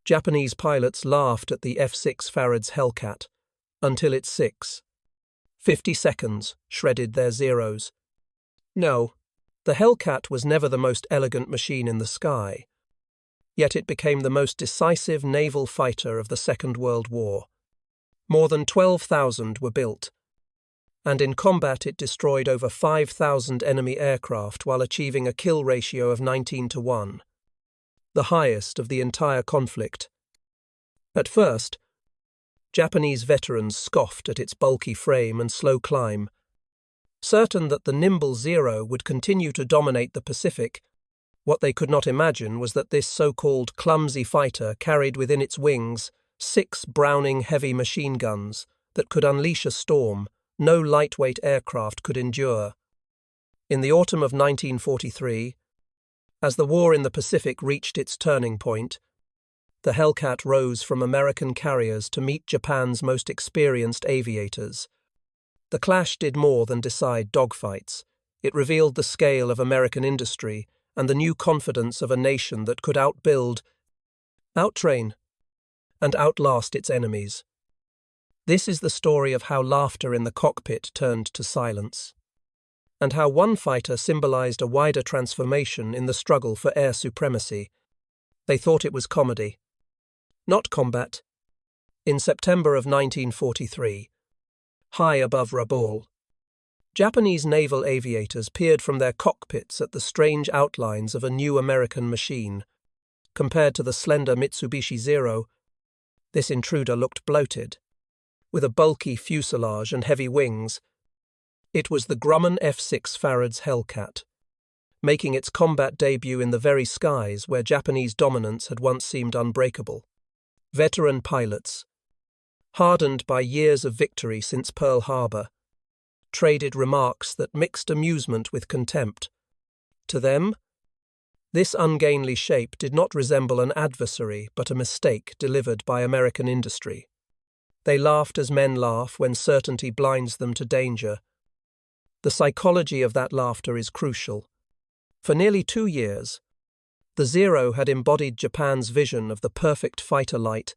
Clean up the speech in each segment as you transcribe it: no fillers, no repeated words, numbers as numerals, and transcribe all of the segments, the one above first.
Japanese pilots laughed at the F6F Hellcat until its 50 seconds shredded their zeros. No, the Hellcat was never the most elegant machine in the sky, yet it became the most decisive naval fighter of the Second World War. More than 12,000 were built, and in combat it destroyed over 5,000 enemy aircraft while achieving a kill ratio of 19-1, the highest of the entire conflict. At first, Japanese veterans scoffed at its bulky frame and slow climb, certain that the nimble Zero would continue to dominate the Pacific. What they could not imagine was that this so-called clumsy fighter carried within its wings 6 Browning heavy machine guns that could unleash a storm no lightweight aircraft could endure. In the autumn of 1943, as the war in the Pacific reached its turning point, the Hellcat rose from American carriers to meet Japan's most experienced aviators. The clash did more than decide dogfights. It revealed the scale of American industry and the new confidence of a nation that could outbuild, outtrain, and outlast its enemies. This is the story of how laughter in the cockpit turned to silence, and how one fighter symbolized a wider transformation in the struggle for air supremacy. They thought it was comedy, not combat. In September of 1943, high above Rabaul, Japanese naval aviators peered from their cockpits at the strange outlines of a new American machine. Compared to the slender Mitsubishi Zero, this intruder looked bloated, with a bulky fuselage and heavy wings. It was the Grumman F6F Hellcat, making its combat debut in the very skies where Japanese dominance had once seemed unbreakable. Veteran pilots, hardened by years of victory since Pearl Harbor, traded remarks that mixed amusement with contempt. To them, this ungainly shape did not resemble an adversary but a mistake delivered by American industry. They laughed as men laugh when certainty blinds them to danger. The psychology of that laughter is crucial. For nearly 2 years, the Zero had embodied Japan's vision of the perfect fighter light,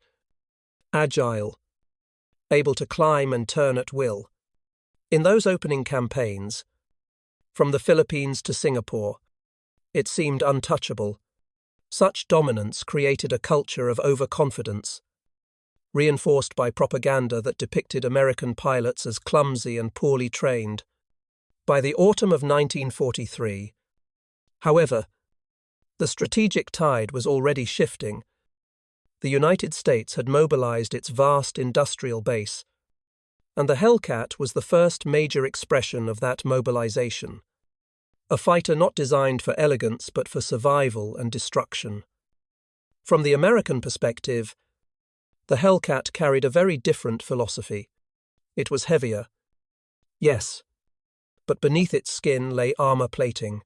agile, able to climb and turn at will. In those opening campaigns, from the Philippines to Singapore, it seemed untouchable. Such dominance created a culture of overconfidence, reinforced by propaganda that depicted American pilots as clumsy and poorly trained. By the autumn of 1943, however, the strategic tide was already shifting. The United States had mobilized its vast industrial base, and the Hellcat was the first major expression of that mobilization. A fighter not designed for elegance but for survival and destruction. From the American perspective, the Hellcat carried a very different philosophy. It was heavier, yes, but beneath its skin lay armor plating,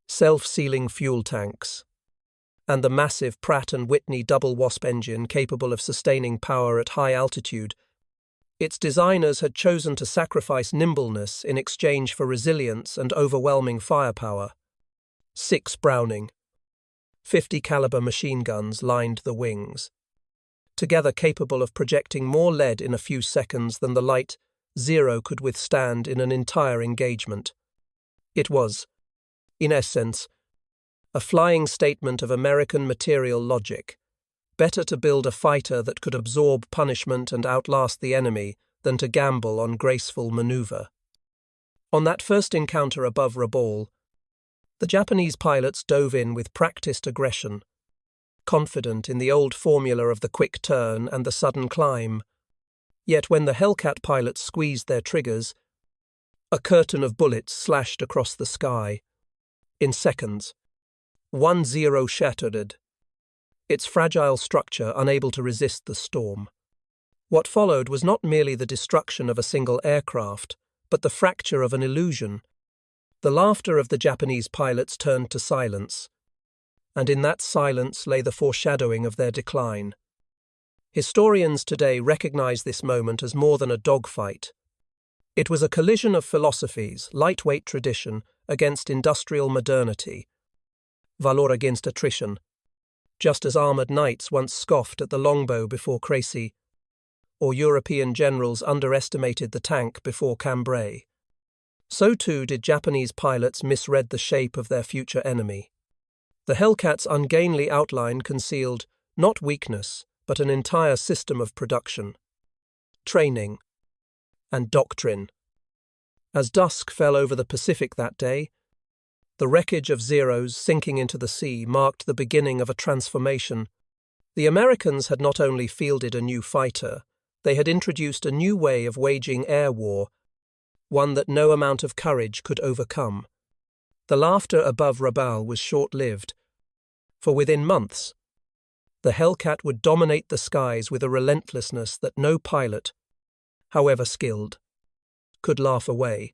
self-sealing fuel tanks, and the massive Pratt & Whitney double Wasp engine capable of sustaining power at high altitude. Its designers had chosen to sacrifice nimbleness in exchange for resilience and overwhelming firepower. 6 Browning, 50 caliber machine guns lined the wings, together capable of projecting more lead in a few seconds than the light Zero could withstand in an entire engagement. It was, in essence, a flying statement of American material logic. Better to build a fighter that could absorb punishment and outlast the enemy than to gamble on graceful maneuver. On that first encounter above Rabaul, the Japanese pilots dove in with practiced aggression, confident in the old formula of the quick turn and the sudden climb. Yet when the Hellcat pilots squeezed their triggers, a curtain of bullets slashed across the sky. In seconds, 1 Zero shattered, its fragile structure unable to resist the storm. What followed was not merely the destruction of a single aircraft, but the fracture of an illusion. The laughter of the Japanese pilots turned to silence, and in that silence lay the foreshadowing of their decline. Historians today recognize this moment as more than a dogfight. It was a collision of philosophies, lightweight tradition against industrial modernity, valor against attrition, just as armoured knights once scoffed at the longbow before Crécy, or European generals underestimated the tank before Cambrai. So too did Japanese pilots misread the shape of their future enemy. The Hellcat's ungainly outline concealed not weakness, but an entire system of production, training, and doctrine. As dusk fell over the Pacific that day, the wreckage of Zeros sinking into the sea marked the beginning of a transformation. The Americans had not only fielded a new fighter, they had introduced a new way of waging air war, one that no amount of courage could overcome. The laughter above Rabaul was short-lived, for within months, the Hellcat would dominate the skies with a relentlessness that no pilot, however skilled, could laugh away.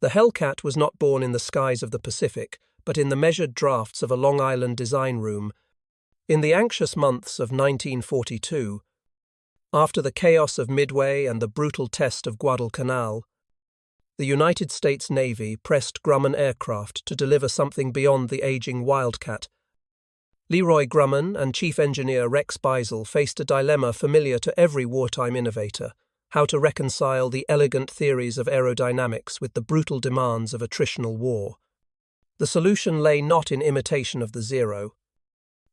The Hellcat was not born in the skies of the Pacific, but in the measured drafts of a Long Island design room. In the anxious months of 1942, after the chaos of Midway and the brutal test of Guadalcanal, the United States Navy pressed Grumman aircraft to deliver something beyond the aging Wildcat. Leroy Grumman and Chief Engineer Rex Beisel faced a dilemma familiar to every wartime innovator: how to reconcile the elegant theories of aerodynamics with the brutal demands of attritional war. The solution lay not in imitation of the Zero,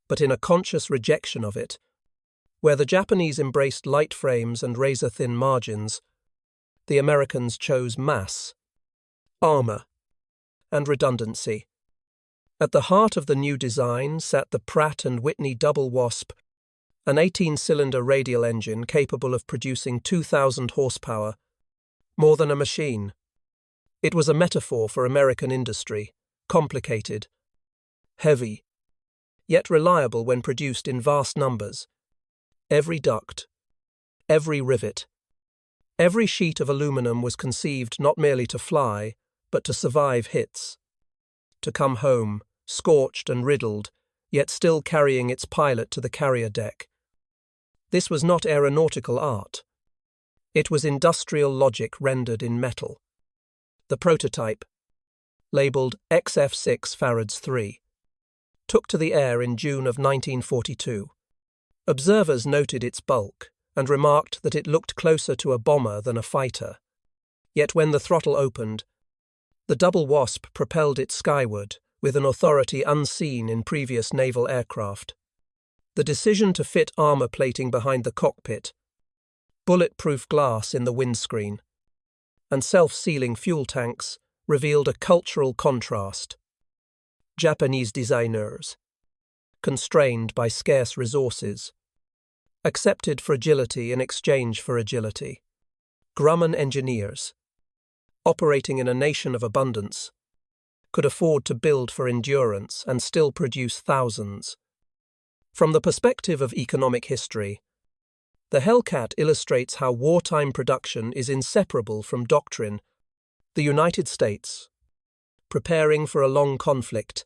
but in a conscious rejection of it. Where the Japanese embraced light frames and razor-thin margins, the Americans chose mass, armor, and redundancy. At the heart of the new design sat the Pratt & Whitney Double Wasp, an 18-cylinder radial engine capable of producing 2,000 horsepower, more than a machine. It was a metaphor for American industry, complicated, heavy, yet reliable when produced in vast numbers. Every duct, every rivet, every sheet of aluminum was conceived not merely to fly, but to survive hits, to come home, scorched and riddled, yet still carrying its pilot to the carrier deck. This was not aeronautical art. It was industrial logic rendered in metal. The prototype, labelled XF6 Farads 3, took to the air in June of 1942. Observers noted its bulk and remarked that it looked closer to a bomber than a fighter. Yet when the throttle opened, the Double Wasp propelled it skyward with an authority unseen in previous naval aircraft. The decision to fit armor plating behind the cockpit, bulletproof glass in the windscreen, and self-sealing fuel tanks revealed a cultural contrast. Japanese designers, constrained by scarce resources, accepted fragility in exchange for agility. Grumman engineers, operating in a nation of abundance, could afford to build for endurance and still produce thousands. From the perspective of economic history, the Hellcat illustrates how wartime production is inseparable from doctrine. The United States, preparing for a long conflict,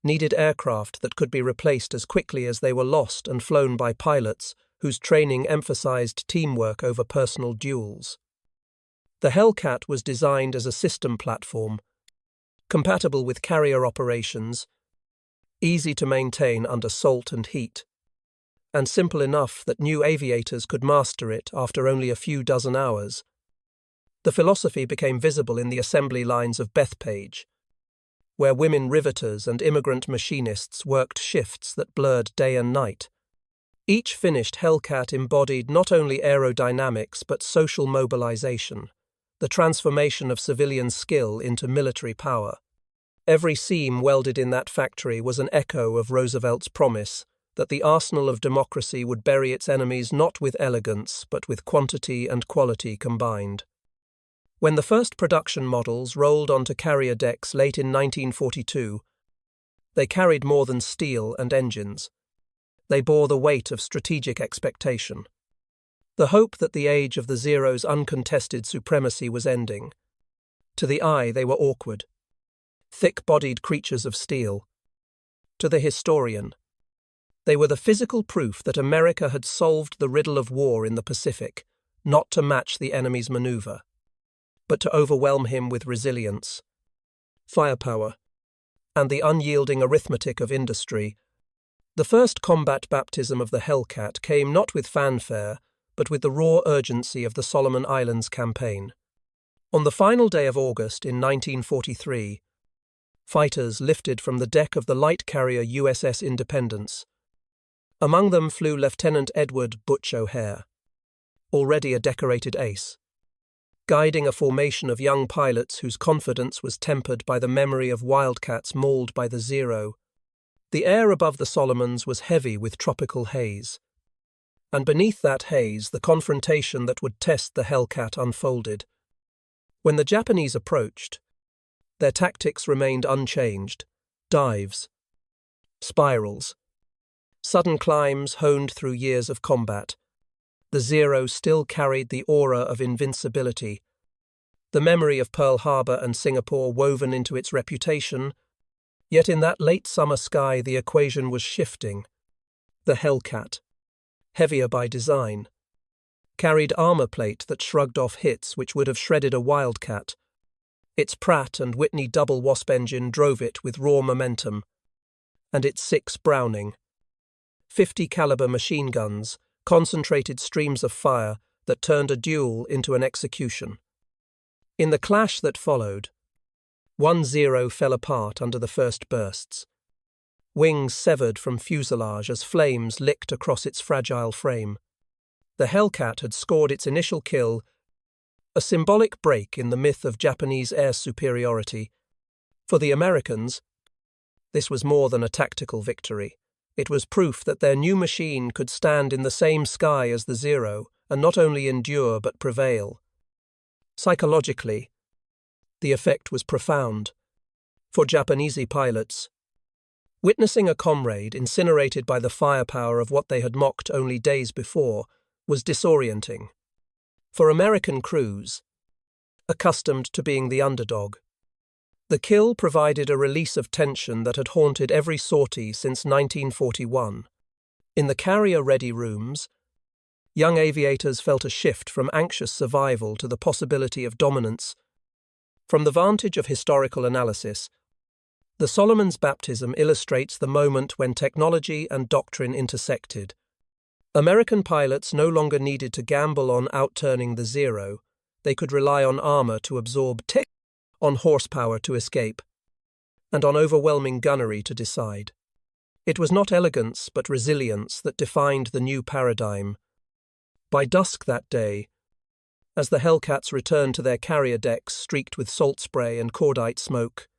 needed aircraft that could be replaced as quickly as they were lost and flown by pilots whose training emphasized teamwork over personal duels. The Hellcat was designed as a system platform, compatible with carrier operations, easy to maintain under salt and heat, and simple enough that new aviators could master it after only a few dozen hours. The philosophy became visible in the assembly lines of Bethpage, where women riveters and immigrant machinists worked shifts that blurred day and night. Each finished Hellcat embodied not only aerodynamics but social mobilization, the transformation of civilian skill into military power. Every seam welded in that factory was an echo of Roosevelt's promise that the arsenal of democracy would bury its enemies not with elegance but with quantity and quality combined. When the first production models rolled onto carrier decks late in 1942, they carried more than steel and engines. They bore the weight of strategic expectation. The hope that the age of the Zero's uncontested supremacy was ending. To the eye, they were awkward, thick-bodied creatures of steel. To the historian, they were the physical proof that America had solved the riddle of war in the Pacific, not to match the enemy's maneuver, but to overwhelm him with resilience, firepower, and the unyielding arithmetic of industry. The first combat baptism of the Hellcat came not with fanfare, but with the raw urgency of the Solomon Islands campaign. On the final day of August in 1943, fighters lifted from the deck of the light carrier USS Independence. Among them flew Lieutenant Edward "Butch" O'Hare, already a decorated ace, guiding a formation of young pilots whose confidence was tempered by the memory of wildcats mauled by the Zero. The air above the Solomons was heavy with tropical haze, and beneath that haze the confrontation that would test the Hellcat unfolded. When the Japanese approached, their tactics remained unchanged: dives, spirals, sudden climbs honed through years of combat. The Zero still carried the aura of invincibility, the memory of Pearl Harbor and Singapore woven into its reputation. Yet in that late summer sky the equation was shifting. The Hellcat, heavier by design, carried armor plate that shrugged off hits which would have shredded a Wildcat. Its Pratt and Whitney double Wasp engine drove it with raw momentum, and its 6 Browning, 50 caliber machine guns, concentrated streams of fire that turned a duel into an execution. In the clash that followed, one Zero fell apart under the first bursts, wings severed from fuselage as flames licked across its fragile frame. The Hellcat had scored its initial kill, a symbolic break in the myth of Japanese air superiority. For the Americans, this was more than a tactical victory. It was proof that their new machine could stand in the same sky as the Zero and not only endure but prevail. Psychologically, the effect was profound. For Japanese pilots, witnessing a comrade incinerated by the firepower of what they had mocked only days before was disorienting. For American crews, accustomed to being the underdog, the kill provided a release of tension that had haunted every sortie since 1941. In the carrier-ready rooms, young aviators felt a shift from anxious survival to the possibility of dominance. From the vantage of historical analysis, the Solomons baptism illustrates the moment when technology and doctrine intersected. American pilots no longer needed to gamble on outturning the Zero. They could rely on armor to absorb tech, on horsepower to escape, and on overwhelming gunnery to decide. It was not elegance but resilience that defined the new paradigm. By dusk that day, as the Hellcats returned to their carrier decks streaked with salt spray and cordite smoke,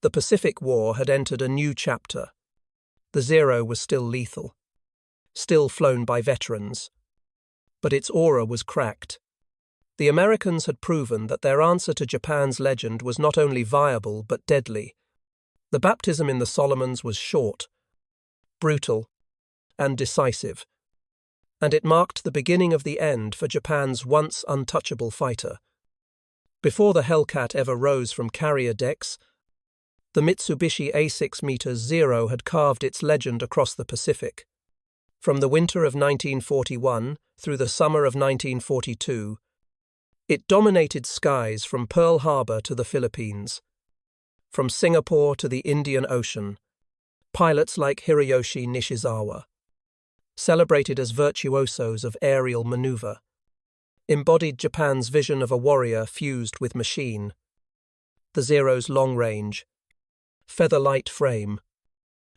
the Pacific War had entered a new chapter. The Zero was still lethal, still flown by veterans, but its aura was cracked. The Americans had proven that their answer to Japan's legend was not only viable but deadly. The baptism in the Solomons was short, brutal, and decisive, and it marked the beginning of the end for Japan's once untouchable fighter. Before the Hellcat ever rose from carrier decks, the Mitsubishi A6-Zero had carved its legend across the Pacific. From the winter of 1941 through the summer of 1942, it dominated skies from Pearl Harbor to the Philippines. From Singapore to the Indian Ocean, pilots like Hiroyoshi Nishizawa, celebrated as virtuosos of aerial maneuver, embodied Japan's vision of a warrior fused with machine. The Zero's long range, feather-light frame,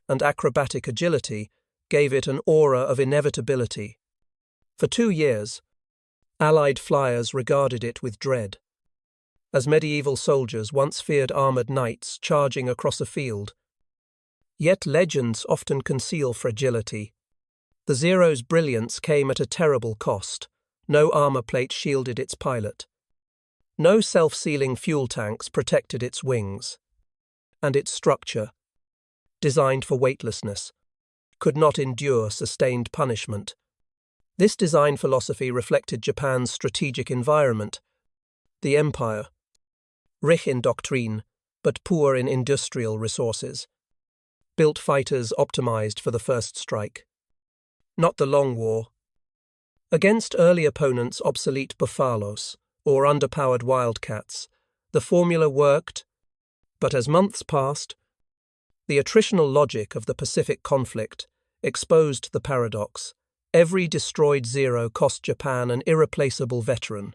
and acrobatic agility gave it an aura of inevitability. For 2 years, Allied flyers regarded it with dread, as medieval soldiers once feared armored knights charging across a field. Yet legends often conceal fragility. The Zero's brilliance came at a terrible cost. No armor plate shielded its pilot. No self-sealing fuel tanks protected its wings. And its structure, designed for weightlessness, could not endure sustained punishment. This design philosophy reflected Japan's strategic environment. The empire, rich in doctrine, but poor in industrial resources, built fighters optimized for the first strike, not the long war. Against early opponents' obsolete Buffalos or underpowered Wildcats, the formula worked, but as months passed, The attritional logic of the Pacific conflict exposed the paradox. Every destroyed Zero cost Japan an irreplaceable veteran,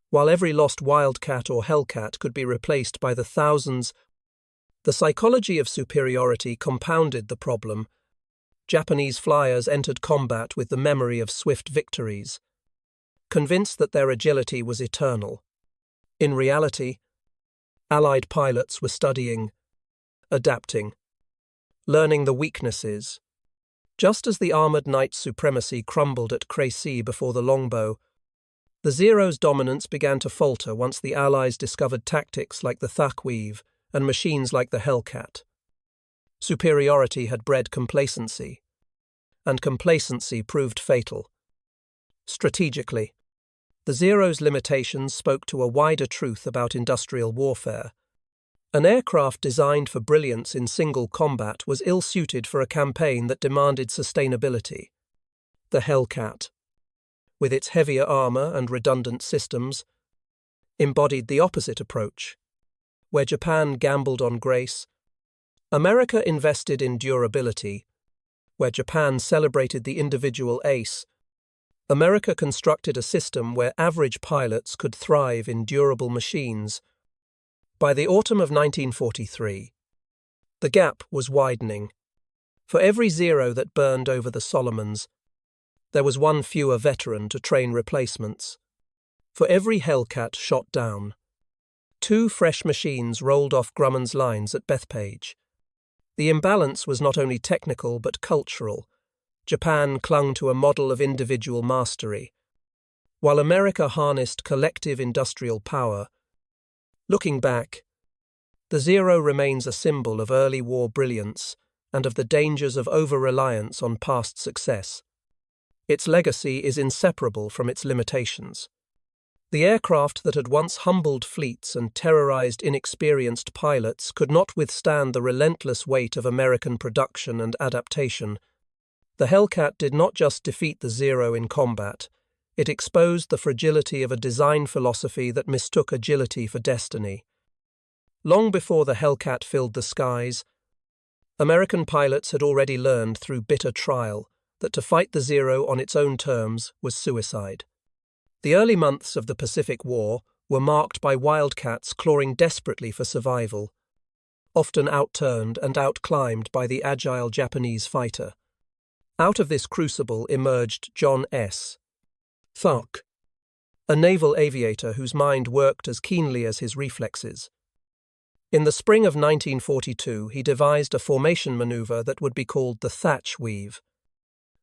while every lost Wildcat or Hellcat could be replaced by the thousands. The psychology of superiority compounded the problem. Japanese flyers entered combat with the memory of swift victories, convinced that their agility was eternal. In reality, Allied pilots were studying, adapting, learning the weaknesses. Just as the armoured knight's supremacy crumbled at Crécy before the longbow, the Zero's dominance began to falter once the Allies discovered tactics like the thack weave and machines like the Hellcat. Superiority had bred complacency, and complacency proved fatal. Strategically, the Zero's limitations spoke to a wider truth about industrial warfare. An aircraft designed for brilliance in single combat was ill-suited for a campaign that demanded sustainability. The Hellcat, with its heavier armour and redundant systems, embodied the opposite approach. Where Japan gambled on grace, America invested in durability. Where Japan celebrated the individual ace, America constructed a system where average pilots could thrive in durable machines. By the autumn of 1943, the gap was widening. For every Zero that burned over the Solomons, there was one fewer veteran to train replacements. For every Hellcat shot down, 2 fresh machines rolled off Grumman's lines at Bethpage. The imbalance was not only technical but cultural. Japan clung to a model of individual mastery, while America harnessed collective industrial power. Looking back, the Zero remains a symbol of early war brilliance and of the dangers of over-reliance on past success. Its legacy is inseparable from its limitations. The aircraft that had once humbled fleets and terrorized inexperienced pilots could not withstand the relentless weight of American production and adaptation. The Hellcat did not just defeat the Zero in combat, it exposed the fragility of a design philosophy that mistook agility for destiny. Long before the Hellcat filled the skies, American pilots had already learned through bitter trial that to fight the Zero on its own terms was suicide. The early months of the Pacific War were marked by Wildcats clawing desperately for survival, often outturned and outclimbed by the agile Japanese fighter. Out of this crucible emerged John S. Thark, a naval aviator whose mind worked as keenly as his reflexes. In the spring of 1942, he devised a formation maneuver that would be called the thatch weave,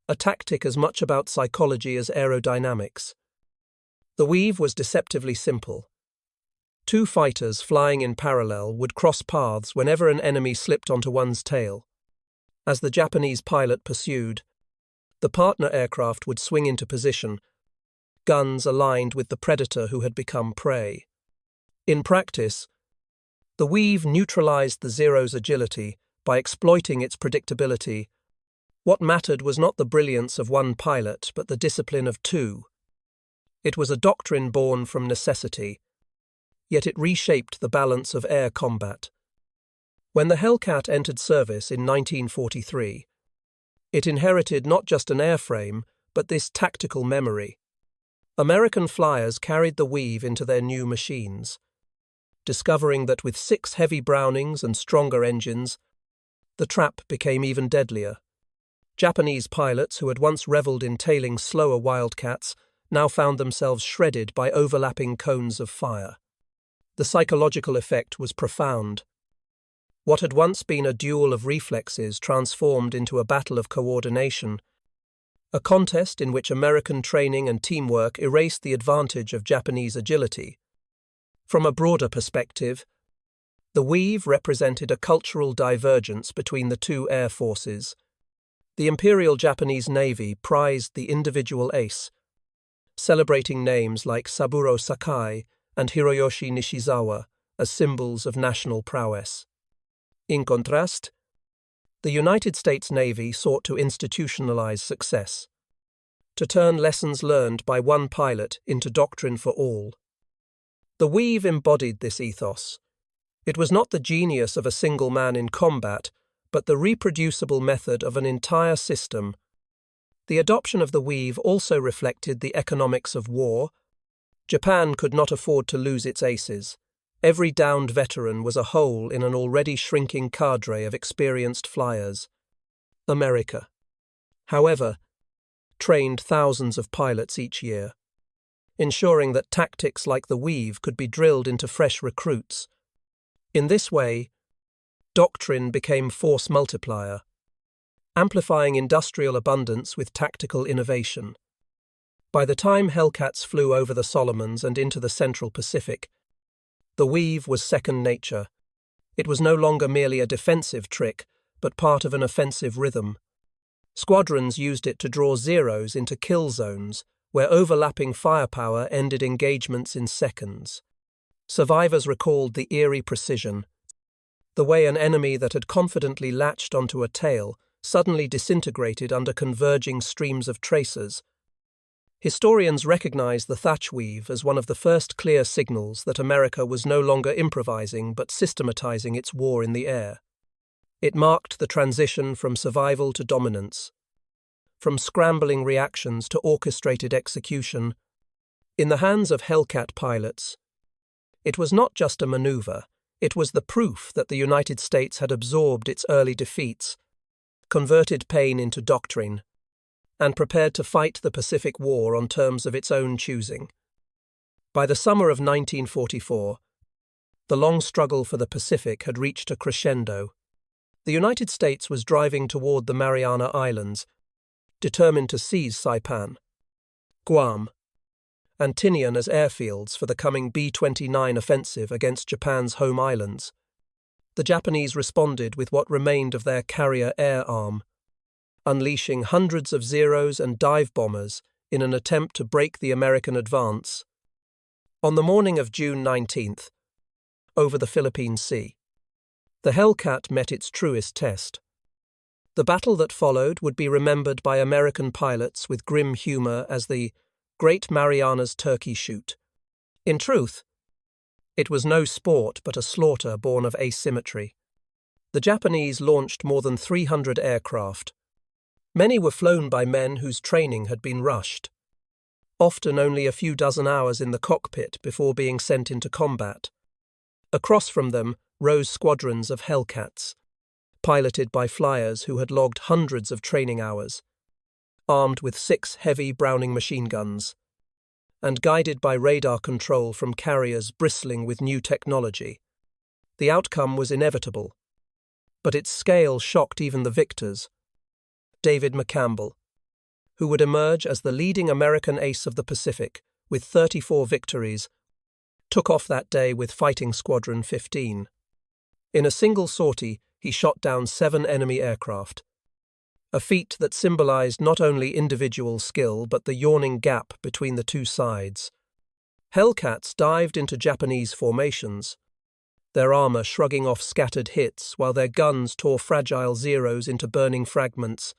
a tactic as much about psychology as aerodynamics. The weave was deceptively simple. 2 fighters flying in parallel would cross paths whenever an enemy slipped onto one's tail. As the Japanese pilot pursued, the partner aircraft would swing into position, guns aligned with the predator who had become prey. In practice, the weave neutralized the Zero's agility by exploiting its predictability. What mattered was not the brilliance of one pilot, but the discipline of 2. It was a doctrine born from necessity, yet it reshaped the balance of air combat. When the Hellcat entered service in 1943, it inherited not just an airframe, but this tactical memory. American flyers carried the weave into their new machines, discovering that with 6 heavy Brownings and stronger engines, the trap became even deadlier. Japanese pilots who had once revelled in tailing slower Wildcats now found themselves shredded by overlapping cones of fire. The psychological effect was profound. What had once been a duel of reflexes transformed into a battle of coordination, a contest in which American training and teamwork erased the advantage of Japanese agility. From a broader perspective, the weave represented a cultural divergence between the 2 air forces. The Imperial Japanese Navy prized the individual ace, celebrating names like Saburo Sakai and Hiroyoshi Nishizawa as symbols of national prowess. In contrast, the United States Navy sought to institutionalize success, to turn lessons learned by one pilot into doctrine for all. The weave embodied this ethos. It was not the genius of a single man in combat, but the reproducible method of an entire system. The adoption of the weave also reflected the economics of war. Japan could not afford to lose its aces. Every downed veteran was a hole in an already shrinking cadre of experienced flyers. America, however, trained thousands of pilots each year, ensuring that tactics like the weave could be drilled into fresh recruits. In this way, doctrine became force multiplier, amplifying industrial abundance with tactical innovation. By the time Hellcats flew over the Solomons and into the Central Pacific, the weave was second nature. It was no longer merely a defensive trick, but part of an offensive rhythm. Squadrons used it to draw zeros into kill zones, where overlapping firepower ended engagements in seconds. Survivors recalled the eerie precision, the way an enemy that had confidently latched onto a tail suddenly disintegrated under converging streams of tracers. Historians recognize the thatch weave as one of the first clear signals that America was no longer improvising but systematizing its war in the air. It marked the transition from survival to dominance, from scrambling reactions to orchestrated execution. In the hands of Hellcat pilots, it was not just a maneuver, it was the proof that the United States had absorbed its early defeats, converted pain into doctrine, and prepared to fight the Pacific War on terms of its own choosing. By the summer of 1944, the long struggle for the Pacific had reached a crescendo. The United States was driving toward the Mariana Islands, determined to seize Saipan, Guam, and Tinian as airfields for the coming B-29 offensive against Japan's home islands. The Japanese responded with what remained of their carrier air arm, unleashing hundreds of Zeros and dive bombers in an attempt to break the American advance. On the morning of June 19th, over the Philippine Sea, the Hellcat met its truest test. The battle that followed would be remembered by American pilots with grim humor as the Great Marianas Turkey Shoot. In truth, it was no sport but a slaughter born of asymmetry. The Japanese launched more than 300 aircraft. Many were flown by men whose training had been rushed, often only a few dozen hours in the cockpit before being sent into combat. Across from them rose squadrons of Hellcats, piloted by flyers who had logged hundreds of training hours, armed with 6 heavy Browning machine guns, and guided by radar control from carriers bristling with new technology. The outcome was inevitable, but its scale shocked even the victors. David McCampbell, who would emerge as the leading American ace of the Pacific with 34 victories, took off that day with Fighting Squadron 15. In a single sortie, he shot down 7 enemy aircraft, a feat that symbolized not only individual skill but the yawning gap between the two sides. Hellcats dived into Japanese formations, their armor shrugging off scattered hits while their guns tore fragile Zeros into burning fragments.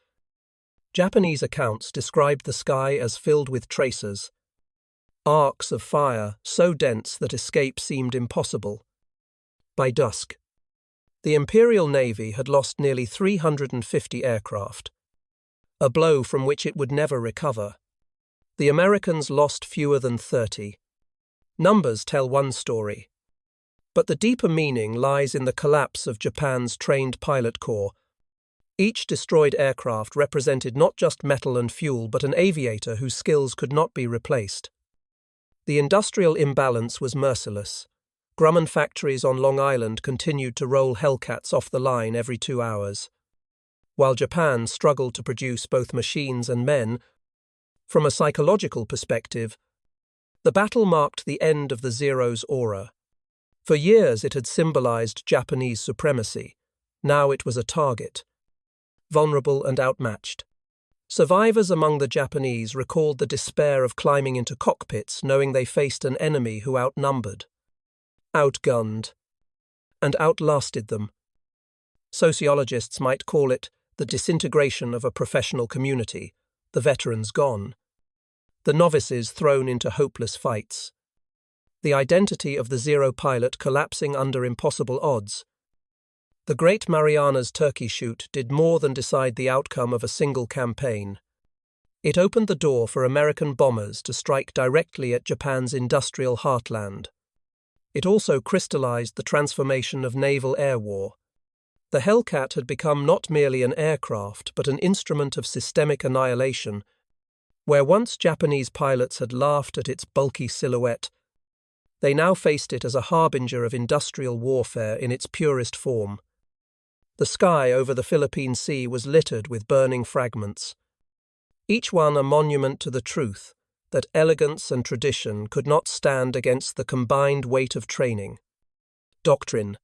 Japanese accounts described the sky as filled with tracers, arcs of fire so dense that escape seemed impossible. By dusk, the Imperial Navy had lost nearly 350 aircraft, a blow from which it would never recover. The Americans lost fewer than 30. Numbers tell one story, but the deeper meaning lies in the collapse of Japan's trained pilot corps. Each destroyed aircraft represented not just metal and fuel but an aviator whose skills could not be replaced. The industrial imbalance was merciless. Grumman factories on Long Island continued to roll Hellcats off the line every 2 hours, while Japan struggled to produce both machines and men. From a psychological perspective, the battle marked the end of the Zero's aura. For years it had symbolized Japanese supremacy. Now it was a target, vulnerable and outmatched. Survivors among the Japanese recalled the despair of climbing into cockpits knowing they faced an enemy who outnumbered, outgunned, and outlasted them. Sociologists might call it the disintegration of a professional community, the veterans gone, the novices thrown into hopeless fights, the identity of the Zero pilot collapsing under impossible odds. The Great Marianas Turkey Shoot did more than decide the outcome of a single campaign. It opened the door for American bombers to strike directly at Japan's industrial heartland. It also crystallized the transformation of naval air war. The Hellcat had become not merely an aircraft but an instrument of systemic annihilation. Where once Japanese pilots had laughed at its bulky silhouette, they now faced it as a harbinger of industrial warfare in its purest form. The sky over the Philippine Sea was littered with burning fragments, each one a monument to the truth that elegance and tradition could not stand against the combined weight of training, doctrine,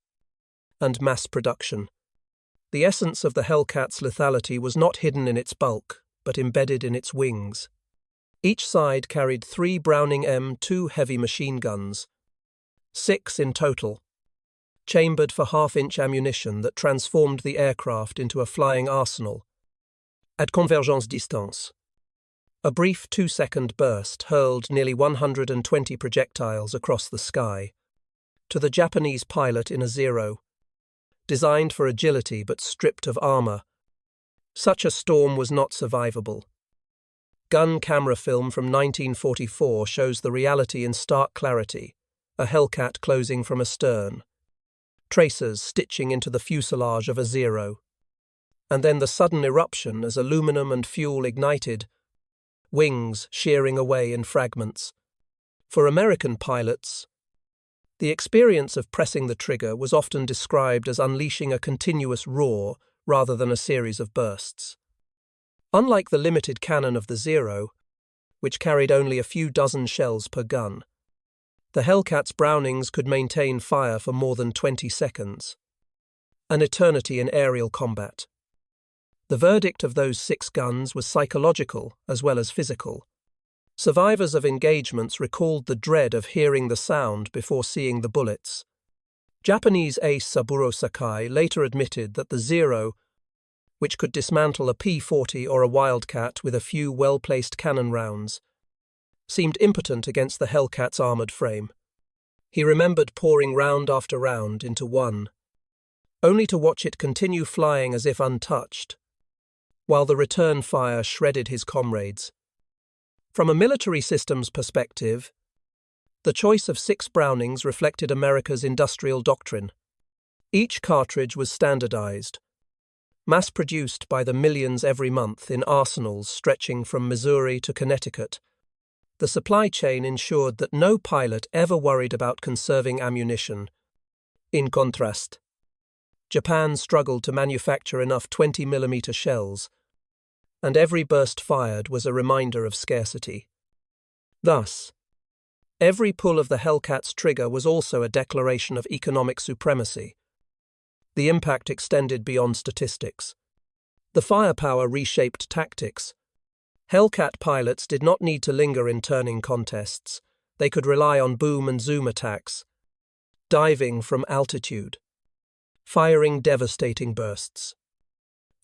and mass production. The essence of the Hellcat's lethality was not hidden in its bulk, but embedded in its wings. Each side carried 3 Browning M2 heavy machine guns, 6 in total, chambered for half-inch ammunition that transformed the aircraft into a flying arsenal. At convergence distance, a brief 2-second burst hurled nearly 120 projectiles across the sky. To the Japanese pilot in a Zero, designed for agility but stripped of armor, such a storm was not survivable. Gun camera film from 1944 shows the reality in stark clarity, a Hellcat closing from astern, tracers stitching into the fuselage of a Zero, and then the sudden eruption as aluminum and fuel ignited, wings shearing away in fragments. For American pilots, the experience of pressing the trigger was often described as unleashing a continuous roar rather than a series of bursts. Unlike the limited cannon of the Zero, which carried only a few dozen shells per gun, the Hellcat's Brownings could maintain fire for more than 20 seconds, an eternity in aerial combat. The verdict of those 6 guns was psychological as well as physical. Survivors of engagements recalled the dread of hearing the sound before seeing the bullets. Japanese ace Saburo Sakai later admitted that the Zero, which could dismantle a P-40 or a Wildcat with a few well-placed cannon rounds, seemed impotent against the Hellcat's armoured frame. He remembered pouring round after round into one, only to watch it continue flying as if untouched, while the return fire shredded his comrades. From a military systems perspective, the choice of 6 Brownings reflected America's industrial doctrine. Each cartridge was standardized, mass-produced by the millions every month in arsenals stretching from Missouri to Connecticut. The supply chain ensured that no pilot ever worried about conserving ammunition. In contrast, Japan struggled to manufacture enough 20mm shells, and every burst fired was a reminder of scarcity. Thus, every pull of the Hellcat's trigger was also a declaration of economic supremacy. The impact extended beyond statistics. The firepower reshaped tactics. Hellcat pilots did not need to linger in turning contests. They could rely on boom and zoom attacks, diving from altitude, firing devastating bursts,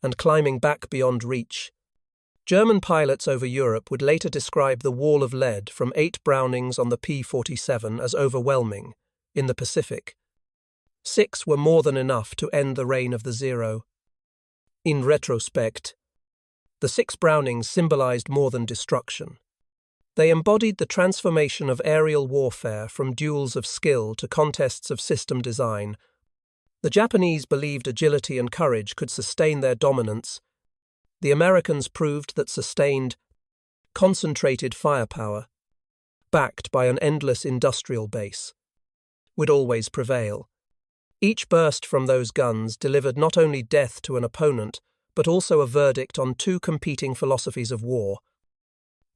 and climbing back beyond reach. German pilots over Europe would later describe the wall of lead from 8 Brownings on the P-47 as overwhelming. In the Pacific, 6 were more than enough to end the reign of the Zero. In retrospect, the 6 Brownings symbolized more than destruction. They embodied the transformation of aerial warfare from duels of skill to contests of system design. The Japanese believed agility and courage could sustain their dominance. The Americans proved that sustained, concentrated firepower, backed by an endless industrial base, would always prevail. Each burst from those guns delivered not only death to an opponent, but also a verdict on 2 competing philosophies of war.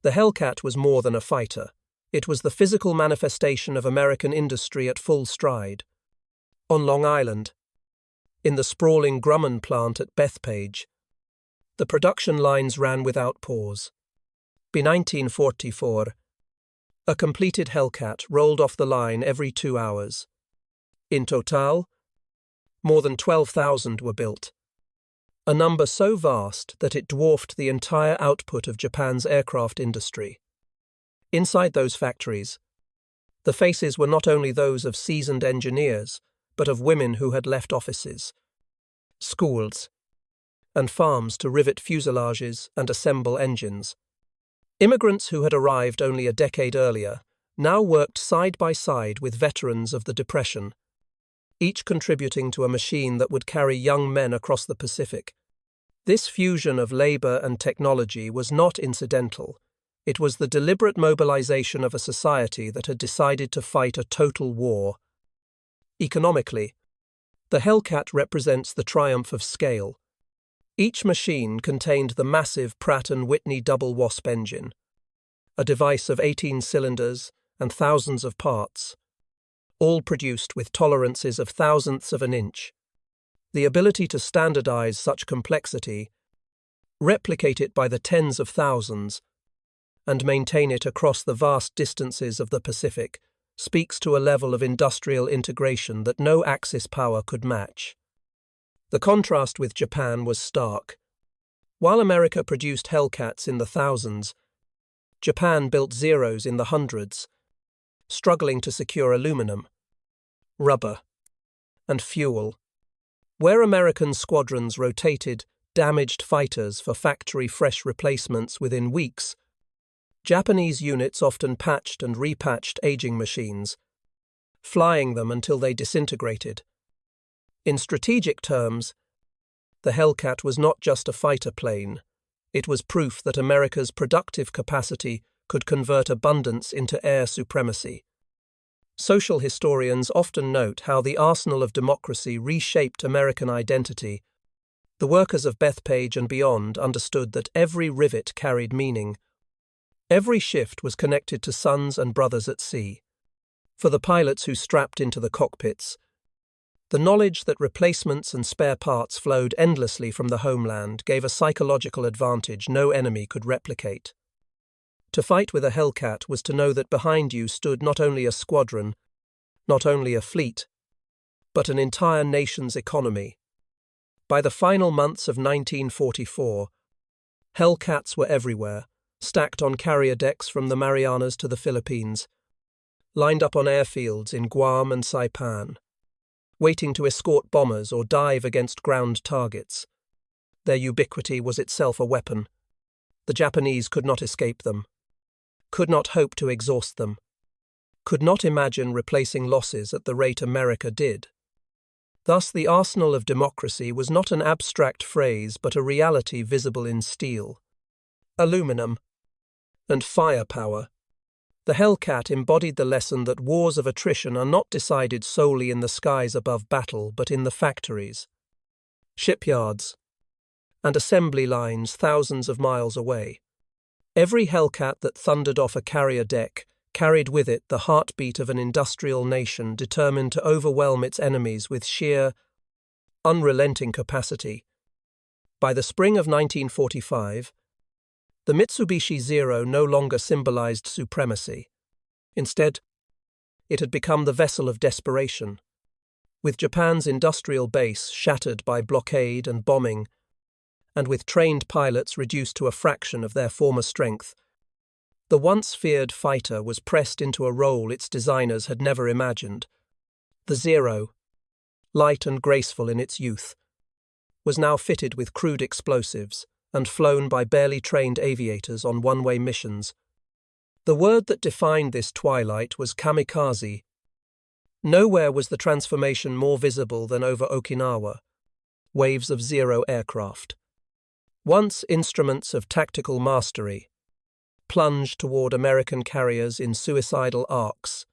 The Hellcat was more than a fighter. It was the physical manifestation of American industry at full stride. On Long Island, in the sprawling Grumman plant at Bethpage, the production lines ran without pause. By 1944, a completed Hellcat rolled off the line every 2 hours. In total, more than 12,000 were built, a number so vast that it dwarfed the entire output of Japan's aircraft industry. Inside those factories, the faces were not only those of seasoned engineers, but of women who had left offices, schools, and farms to rivet fuselages and assemble engines. Immigrants who had arrived only a decade earlier now worked side by side with veterans of the Depression, each contributing to a machine that would carry young men across the Pacific. This fusion of labor and technology was not incidental. It was the deliberate mobilization of a society that had decided to fight a total war. Economically, the Hellcat represents the triumph of scale. Each machine contained the massive Pratt & Whitney double Wasp engine, a device of 18 cylinders and thousands of parts, all produced with tolerances of thousandths of an inch. The ability to standardize such complexity, replicate it by the tens of thousands, and maintain it across the vast distances of the Pacific speaks to a level of industrial integration that no Axis power could match. The contrast with Japan was stark. While America produced Hellcats in the thousands, Japan built Zeros in the hundreds, struggling to secure aluminum, rubber, and fuel. Where American squadrons rotated damaged fighters for factory-fresh replacements within weeks, Japanese units often patched and repatched aging machines, flying them until they disintegrated. In strategic terms, the Hellcat was not just a fighter plane. It was proof that America's productive capacity could convert abundance into air supremacy. Social historians often note how the arsenal of democracy reshaped American identity. The workers of Bethpage and beyond understood that every rivet carried meaning. Every shift was connected to sons and brothers at sea. For the pilots who strapped into the cockpits, the knowledge that replacements and spare parts flowed endlessly from the homeland gave a psychological advantage no enemy could replicate. To fight with a Hellcat was to know that behind you stood not only a squadron, not only a fleet, but an entire nation's economy. By the final months of 1944, Hellcats were everywhere, stacked on carrier decks from the Marianas to the Philippines, lined up on airfields in Guam and Saipan, waiting to escort bombers or dive against ground targets. Their ubiquity was itself a weapon. The Japanese could not escape them, could not hope to exhaust them, could not imagine replacing losses at the rate America did. Thus, the arsenal of democracy was not an abstract phrase but a reality visible in steel, aluminum, and firepower. The Hellcat embodied the lesson that wars of attrition are not decided solely in the skies above battle, but in the factories, shipyards, and assembly lines thousands of miles away. Every Hellcat that thundered off a carrier deck carried with it the heartbeat of an industrial nation determined to overwhelm its enemies with sheer, unrelenting capacity. By the spring of 1945, the Mitsubishi Zero no longer symbolized supremacy. Instead, it had become the vessel of desperation. With Japan's industrial base shattered by blockade and bombing, and with trained pilots reduced to a fraction of their former strength, the once feared fighter was pressed into a role its designers had never imagined. The Zero, light and graceful in its youth, was now fitted with crude explosives and flown by barely trained aviators on one-way missions. The word that defined this twilight was kamikaze. Nowhere was the transformation more visible than over Okinawa, waves of Zero aircraft. Once instruments of tactical mastery, plunged toward American carriers in suicidal arcs.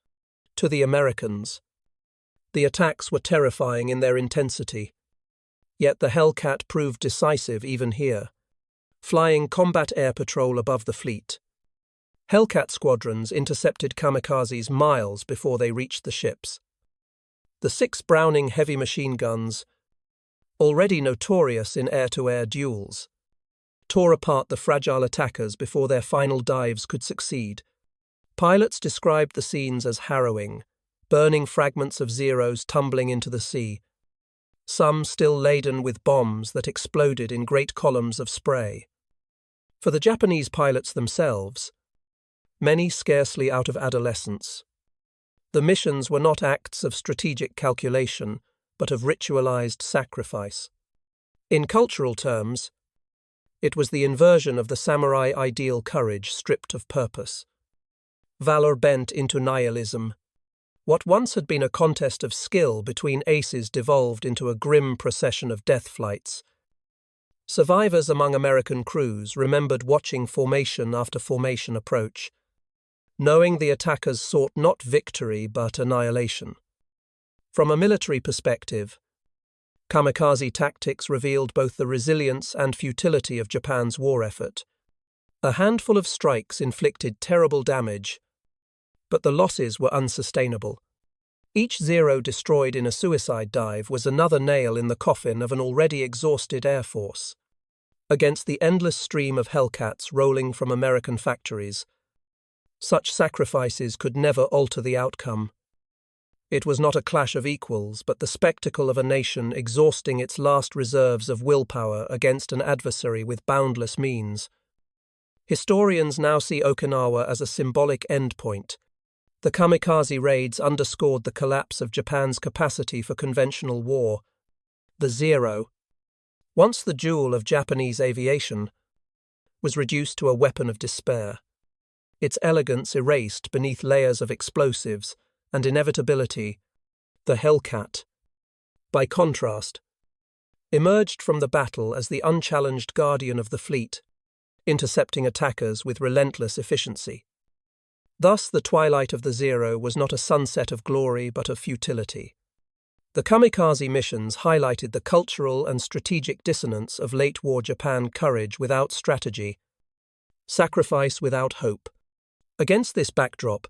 To the Americans, the attacks were terrifying in their intensity. Yet the Hellcat proved decisive even here, flying combat air patrol above the fleet. Hellcat squadrons intercepted kamikazes miles before they reached the ships. The 6 Browning heavy machine guns, already notorious in air-to-air duels, tore apart the fragile attackers before their final dives could succeed. Pilots described the scenes as harrowing, burning fragments of Zeros tumbling into the sea, some still laden with bombs that exploded in great columns of spray. For the Japanese pilots themselves, many scarcely out of adolescence, the missions were not acts of strategic calculation, but of ritualized sacrifice. In cultural terms, it was the inversion of the samurai ideal courage stripped of purpose. Valor bent into nihilism. What once had been a contest of skill between aces devolved into a grim procession of death flights. Survivors among American crews remembered watching formation after formation approach, knowing the attackers sought not victory but annihilation. From a military perspective, kamikaze tactics revealed both the resilience and futility of Japan's war effort. A handful of strikes inflicted terrible damage, but the losses were unsustainable. Each Zero destroyed in a suicide dive was another nail in the coffin of an already exhausted air force. Against the endless stream of Hellcats rolling from American factories, such sacrifices could never alter the outcome. It was not a clash of equals, but the spectacle of a nation exhausting its last reserves of willpower against an adversary with boundless means. Historians now see Okinawa as a symbolic endpoint. The kamikaze raids underscored the collapse of Japan's capacity for conventional war. The Zero, once the jewel of Japanese aviation, was reduced to a weapon of despair, its elegance erased beneath layers of explosives and inevitability. The Hellcat, by contrast, emerged from the battle as the unchallenged guardian of the fleet, intercepting attackers with relentless efficiency. Thus, the twilight of the Zero was not a sunset of glory but of futility. The kamikaze missions highlighted the cultural and strategic dissonance of late-war Japan: courage without strategy, sacrifice without hope. Against this backdrop,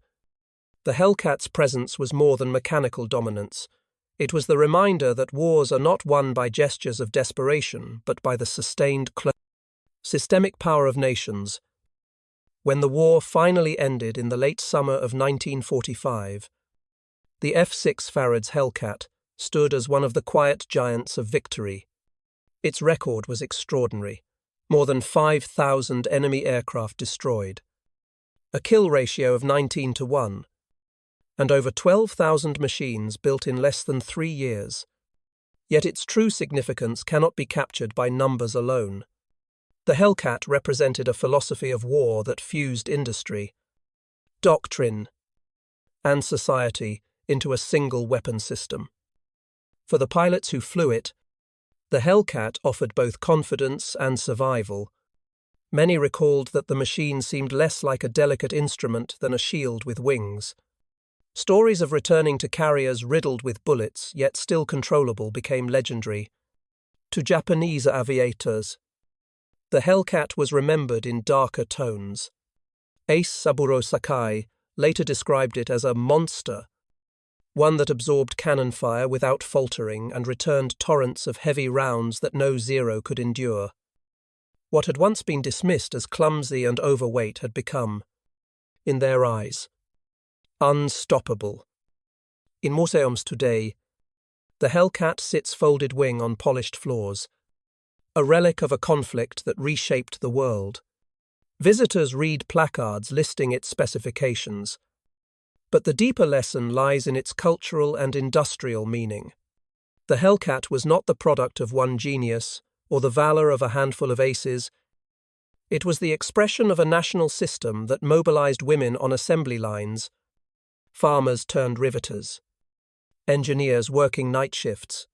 the Hellcat's presence was more than mechanical dominance. It was the reminder that wars are not won by gestures of desperation, but by the sustained systemic power of nations. When the war finally ended in the late summer of 1945, the F6F Hellcat stood as one of the quiet giants of victory. Its record was extraordinary: more than 5,000 enemy aircraft destroyed, a kill ratio of 19-1, and over 12,000 machines built in less than 3 years. Yet its true significance cannot be captured by numbers alone. The Hellcat represented a philosophy of war that fused industry, doctrine, and society into a single weapon system. For the pilots who flew it, the Hellcat offered both confidence and survival. Many recalled that the machine seemed less like a delicate instrument than a shield with wings. Stories of returning to carriers riddled with bullets, yet still controllable, became legendary. To Japanese aviators, the Hellcat was remembered in darker tones. Ace Saburo Sakai later described it as a monster, one that absorbed cannon fire without faltering and returned torrents of heavy rounds that no Zero could endure. What had once been dismissed as clumsy and overweight had become, in their eyes, unstoppable. In museums today, the Hellcat sits folded wing on polished floors, a relic of a conflict that reshaped the world. Visitors read placards listing its specifications, but the deeper lesson lies in its cultural and industrial meaning. The Hellcat was not the product of one genius or the valor of a handful of aces. It was the expression of a national system that mobilized women on assembly lines, farmers turned riveters, engineers working night shifts,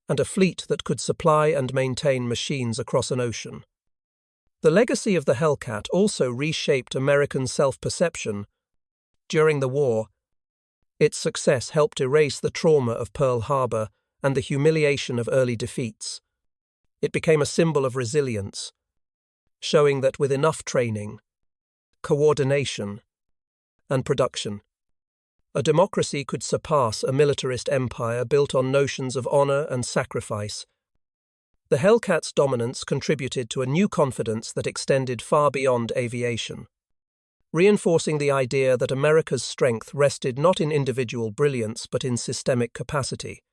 and a fleet that could supply and maintain machines across an ocean. The legacy of the Hellcat also reshaped American self-perception. During the war, its success helped erase the trauma of Pearl Harbor and the humiliation of early defeats. It became a symbol of resilience, showing that with enough training, coordination, and production, a democracy could surpass a militarist empire built on notions of honor and sacrifice. The Hellcat's dominance contributed to a new confidence that extended far beyond aviation, reinforcing the idea that America's strength rested not in individual brilliance but in systemic capacity.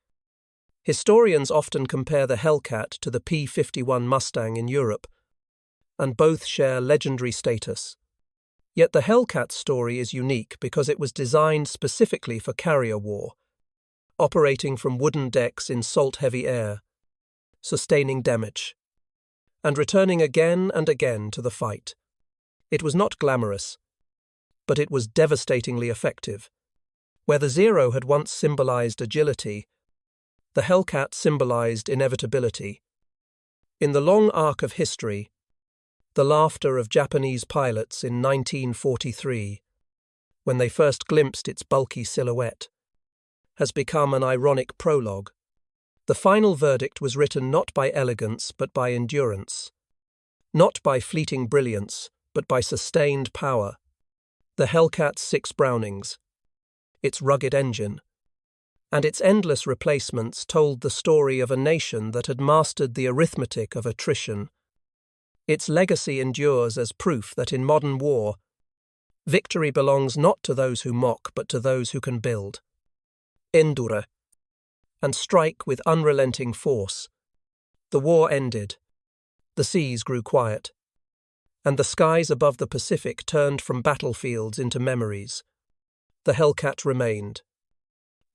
Historians often compare the Hellcat to the P-51 Mustang in Europe, and both share legendary status. Yet the Hellcat's story is unique because it was designed specifically for carrier war, operating from wooden decks in salt-heavy air. sustaining damage, and returning again and again to the fight. It was not glamorous, but it was devastatingly effective. Where the Zero had once symbolized agility, the Hellcat symbolized inevitability. In the long arc of history, the laughter of Japanese pilots in 1943, when they first glimpsed its bulky silhouette, has become an ironic prologue. The final verdict was written not by elegance but by endurance, not by fleeting brilliance but by sustained power. The Hellcat's 6 Brownings, its rugged engine, and its endless replacements told the story of a nation that had mastered the arithmetic of attrition. Its legacy endures as proof that in modern war, victory belongs not to those who mock but to those who can build, endure, and strike with unrelenting force. The war ended, the seas grew quiet, and the skies above the Pacific turned from battlefields into memories. The Hellcat remained,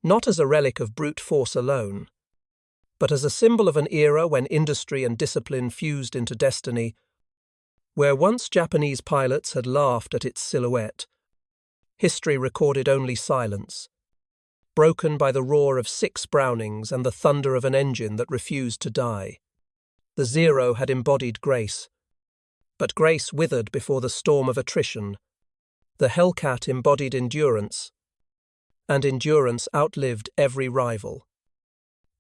not as a relic of brute force alone, but as a symbol of an era when industry and discipline fused into destiny. Where once Japanese pilots had laughed at its silhouette, history recorded only silence, broken by the roar of 6 Brownings and the thunder of an engine that refused to die. The Zero had embodied grace, but grace withered before the storm of attrition. The Hellcat embodied endurance, and endurance outlived every rival.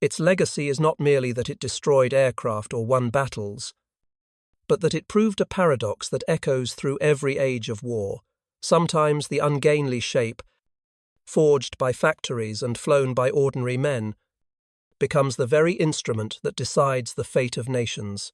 Its legacy is not merely that it destroyed aircraft or won battles, but that it proved a paradox that echoes through every age of war. Sometimes the ungainly shape, forged by factories and flown by ordinary men, becomes the very instrument that decides the fate of nations.